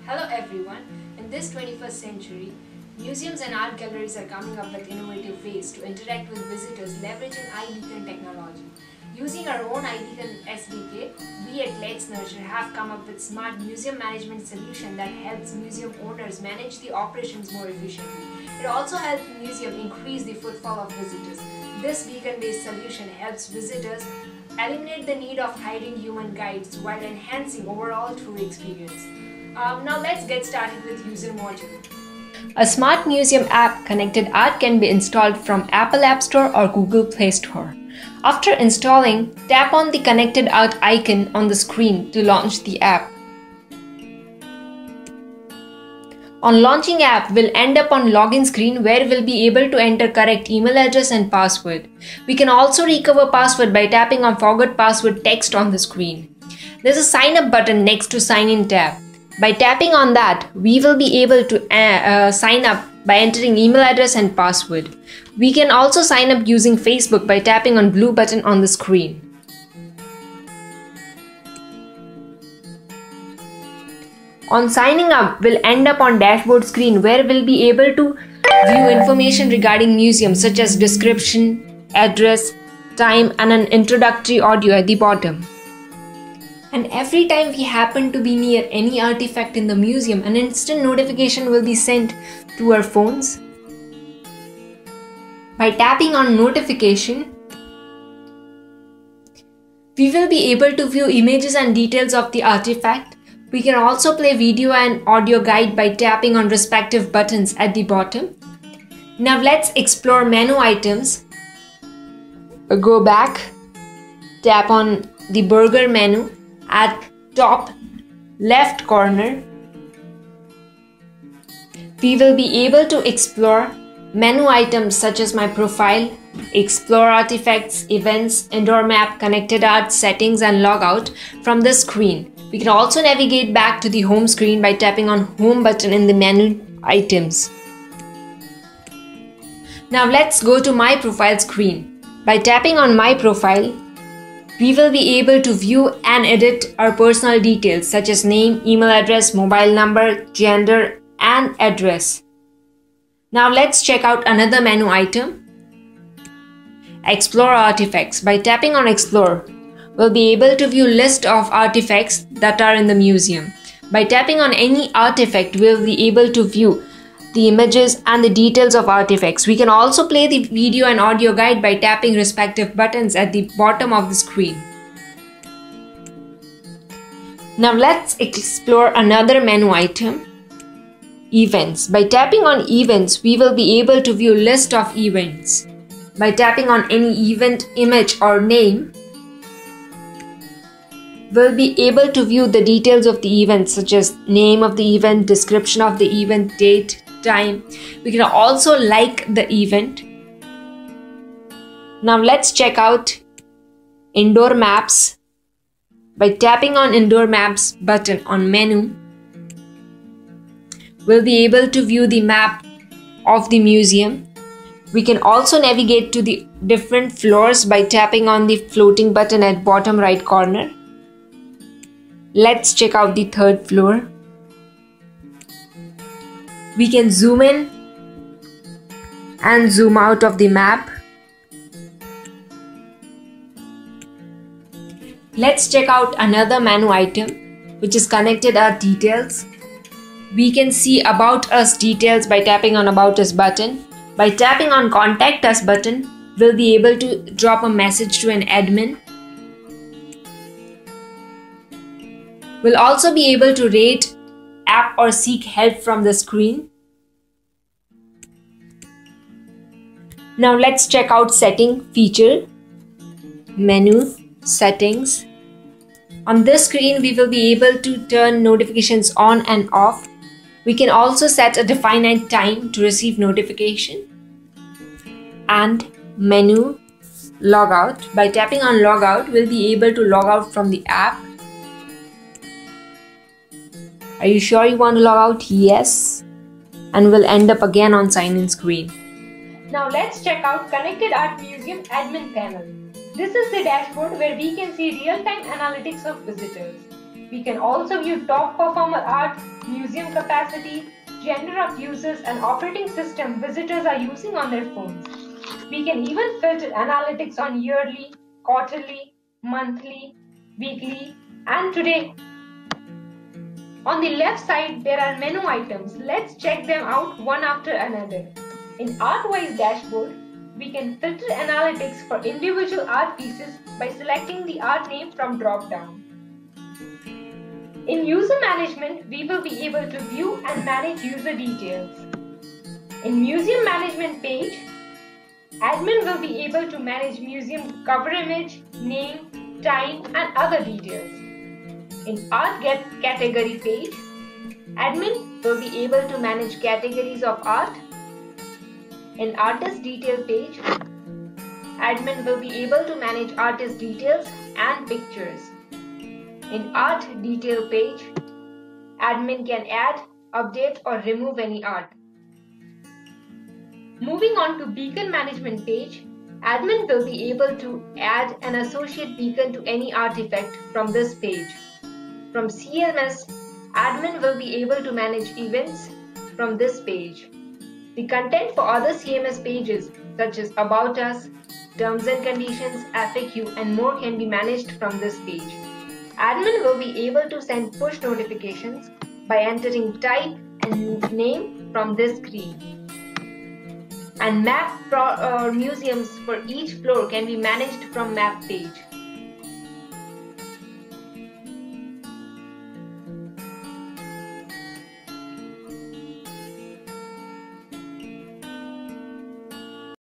Hello everyone. In this 21st century, museums and art galleries are coming up with innovative ways to interact with visitors leveraging iBeacon technology. Using our own iBeacon SDK, we at Let's Nurture have come up with smart museum management solution that helps museum owners manage the operations more efficiently. It also helps the museum increase the footfall of visitors. This beacon-based solution helps visitors eliminate the need of hiring human guides while enhancing overall tour experience. Now let's get started with user module. A smart museum app Connected Art can be installed from Apple App Store or Google Play Store. After installing, tap on the Connected Art icon on the screen to launch the app. On launching app, we'll end up on login screen where we'll be able to enter correct email address and password. We can also recover password by tapping on forgot password text on the screen. There's a sign up button next to sign in tab. By tapping on that, we will be able to sign up by entering email address and password. We can also sign up using Facebook by tapping on blue button on the screen. On signing up, we'll end up on dashboard screen where we'll be able to view information regarding museums such as description, address, time and an introductory audio at the bottom. And every time we happen to be near any artifact in the museum, an instant notification will be sent to our phones. By tapping on notification, we will be able to view images and details of the artifact. We can also play video and audio guide by tapping on respective buttons at the bottom. Now let's explore menu items. Go back, tap on the burger menu at top left corner. We will be able to explore menu items such as my profile, explore artifacts, events, indoor map, connected art, settings and logout from this screen. We can also navigate back to the home screen by tapping on home button in the menu items. Now let's go to my profile screen. By tapping on my profile, we will be able to view and edit our personal details such as name, email address, mobile number, gender and address. Now let's check out another menu item. Explore artifacts. By tapping on explore, we'll be able to view list of artifacts that are in the museum. By tapping on any artifact, we'll be able to view the images and the details of artifacts. We can also play the video and audio guide by tapping respective buttons at the bottom of the screen. Now let's explore another menu item. Events. By tapping on events, we will be able to view list of events. By tapping on any event image or name, we'll be able to view the details of the event such as name of the event, description of the event, date, time. We can also like the event. Now let's check out indoor maps. By tapping on indoor maps button on menu, we'll be able to view the map of the museum. We can also navigate to the different floors by tapping on the floating button at bottom right corner. Let's check out the third floor. We can zoom in and zoom out of the map. Let's check out another menu item which is connected art details. We can see about us details by tapping on about us button. By tapping on contact us button, we'll be able to drop a message to an admin. We'll also be able to rate app or seek help from the screen. Now let's check out setting feature, menu, settings. On this screen, we will be able to turn notifications on and off. We can also set a definite time to receive notification. And menu, logout. By tapping on logout, we'll be able to log out from the app. Are you sure you want to log out? Yes. And we'll end up again on sign in screen. Now let's check out Connected Art Museum admin panel. This is the dashboard where we can see real-time analytics of visitors. We can also view top performer art, museum capacity, gender of users, and operating system visitors are using on their phones. We can even filter analytics on yearly, quarterly, monthly, weekly, and today. On the left side, there are menu items. Let's check them out one after another. In ArtWise dashboard, we can filter analytics for individual art pieces by selecting the art name from drop-down. In user management, we will be able to view and manage user details. In museum management page, admin will be able to manage museum cover image, name, time, and other details. In Art category page, admin will be able to manage categories of art. In Artist detail page, admin will be able to manage artist details and pictures. In Art detail page, admin can add, update, or remove any art. Moving on to beacon management page, admin will be able to add and associate beacon to any artifact from this page. From CMS, admin will be able to manage events from this page. The content for other CMS pages such as About Us, Terms and Conditions, FAQ, and more can be managed from this page. Admin will be able to send push notifications by entering type and name from this screen. And map or museums for each floor can be managed from map page.